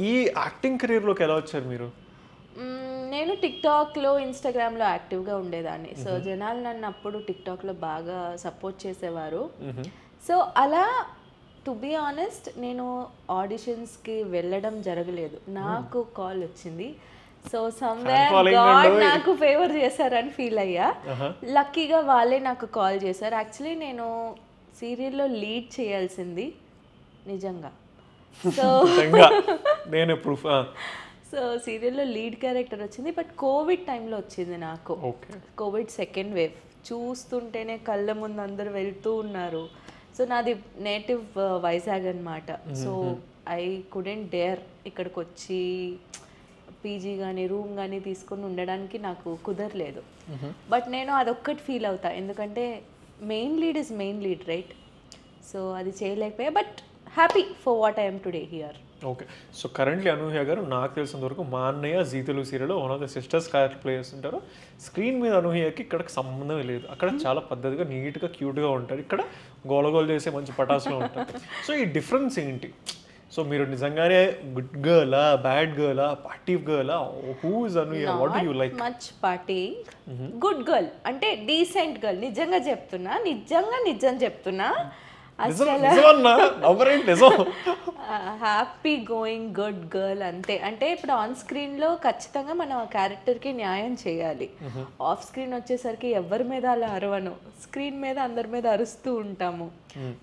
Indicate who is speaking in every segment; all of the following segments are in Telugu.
Speaker 1: ఈ యాక్టింగ్ కెరీర్లోకి ఎలా వచ్చారు మీరు?
Speaker 2: నేను టిక్టాక్లో ఇన్స్టాగ్రామ్లో యాక్టివ్గా ఉండేదాన్ని. సో జనాలు నన్ను అప్పుడు టిక్టాక్లో బాగా సపోర్ట్ చేసేవారు. సో అలా టు బీ ఆనెస్ట్ నేను ఆడిషన్స్కి వెళ్ళడం జరగలేదు. నాకు కాల్ వచ్చింది. సో సమ్వేర్ గాడ్ నాకు ఫేవర్ చేశారని ఫీల్ అయ్యా. లక్కీగా వాళ్ళే నాకు కాల్ చేశారు. యాక్చువల్లీ నేను సీరియల్లో లీడ్ చేయాల్సింది నిజంగా. సో
Speaker 1: నేను ప్రూఫ్.
Speaker 2: సో సీరియల్లో లీడ్ క్యారెక్టర్ వచ్చింది, బట్ కోవిడ్ టైంలో వచ్చింది నాకు. కోవిడ్ సెకండ్ వేవ్ చూస్తుంటేనే కళ్ళ ముందు అందరూ వెళ్తూ ఉన్నారు. సో నాది నేటివ్ వైజాగ్ అనమాట. సో ఐ కుడెంట్ డేర్ ఇక్కడికి వచ్చి పీజీ కానీ రూమ్ కానీ తీసుకొని ఉండడానికి నాకు కుదరలేదు. బట్ నేను అదొక్కటి ఫీల్ అవుతా, ఎందుకంటే main lead is main lead right. So అది చేయలేకపోయా, but happy for what I'm today here.
Speaker 1: Okay. So currently Anuhya గారు నాకు తెలిసినంత వరకు మా అన్నయ్య జీ తెలుగు సీరియల్లో one of the sisters character play చేస్తుంటారు. స్క్రీన్ మీద అనూహ్యకి ఇక్కడికి సంబంధం లేదు. అక్కడ చాలా పద్ధతిగా నీట్గా క్యూట్గా ఉంటారు, ఇక్కడ గోలగోలు చేసే మంచి పటాసులో ఉంటారు. సో ఈ డిఫరెన్స్ ఏంటి? సో మీరు నిజంగానే గుడ్ గర్లా, బ్యాడ్ గర్లా, పార్టీ గర్లా, who is Anuhya? What do you like?
Speaker 2: Much party, good girl అంటే డీసెంట్ గర్ల్. నిజంగా చెప్తున్నా, నిజం చెప్తున్నా. హ్యాపీ గోయింగ్ గుడ్ గర్ల్ అంతే. అంటే ఇప్పుడు ఆన్ స్క్రీన్లో ఖచ్చితంగా మనం ఆ క్యారెక్టర్కి న్యాయం చేయాలి. ఆఫ్ స్క్రీన్ వచ్చేసరికి ఎవరి మీద అలా అరవను, స్క్రీన్ మీద అందరి మీద అరుస్తూ ఉంటాము.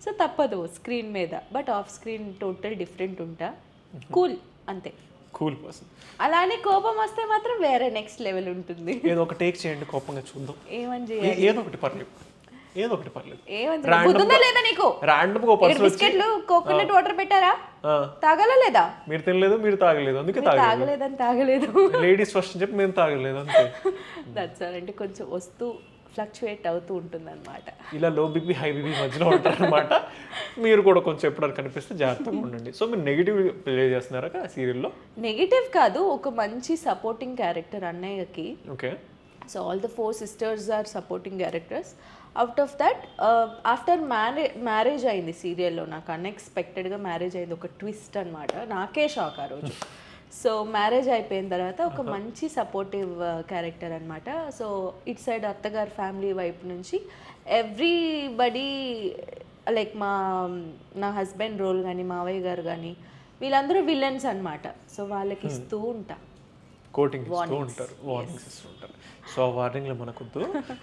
Speaker 2: సో తప్పదు స్క్రీన్ మీద, but off screen total different ఉంటా. కూల్ అంతే,
Speaker 1: కూల్ పర్సన్.
Speaker 2: అలానే కోపం వస్తే మాత్రం వేరే నెక్స్ట్ లెవెల్ ఉంటుంది.
Speaker 1: ఏదో ఒక టేక్ చేయండి, కోపంగా చూద్దాం.
Speaker 2: ఏమని చేయాలి?
Speaker 1: ఏదో ఒకటి పర్లేదు, ఏదో ఒకటి పర్లేదు.
Speaker 2: లేదా నీకు
Speaker 1: రాండమ్గా
Speaker 2: బిస్కెట్లు కోకోనట్ వాటర్ పెట్టారా, తాగలా లేదా?
Speaker 1: మీరు తినలేదు, మీరు తాగలేదు, అందుకే
Speaker 2: తాగలేదు.
Speaker 1: లేడీస్ ఫస్ట్ చెప్పి మేము తాగలేదు అంతే.
Speaker 2: That's all. అంటే కొంచెం వస్తూ ఫ్లక్చువేట్ అవుతూ ఉంటుంది అనమాట.
Speaker 1: ఇలా లో బీపీ హై బీపీ మధ్యలో ఉంటారు అనమాట. మీరు కూడా కొంచెం ఎప్పుడైనా కనిపిస్తే జాగ్రత్తగా ఉండండి. సో మీరు నెగిటివ్ ప్లే చేస్తున్నారా సీరియల్లో?
Speaker 2: నెగిటివ్ కాదు, ఒక మంచి సపోర్టింగ్ క్యారెక్టర్ అన్నయ్యకి.
Speaker 1: Okay.
Speaker 2: So all the 4 sisters are supporting characters. Out of that after marriage అయింది సీరియల్లో నాకు. అన్ఎక్స్పెక్టెడ్గా మ్యారేజ్ అయింది, ఒక ట్విస్ట్ అనమాట. నాకే షాక్ ఆ రోజు. సో మ్యారేజ్ అయిపోయిన తర్వాత ఒక మంచి సపోర్టివ్ క్యారెక్టర్ అనమాట. సో ఇట్ సైడ్ అత్తగారి ఫ్యామిలీ వైపు నుంచి ఎవ్రీబడి లైక్ నా హస్బెండ్ రోల్ కానీ మావయ్య గారు కానీ వీళ్ళందరూ విలన్స్ అనమాట. సో వాళ్ళకి ఇస్తూ ఉంటా,
Speaker 1: కోటింగ్ ఇస్తూ ఉంటారు, వార్నింగ్స్ ఇస్తూ ఉంటారు. సో ఆ వార్నింగ్లో మనకొద్దు.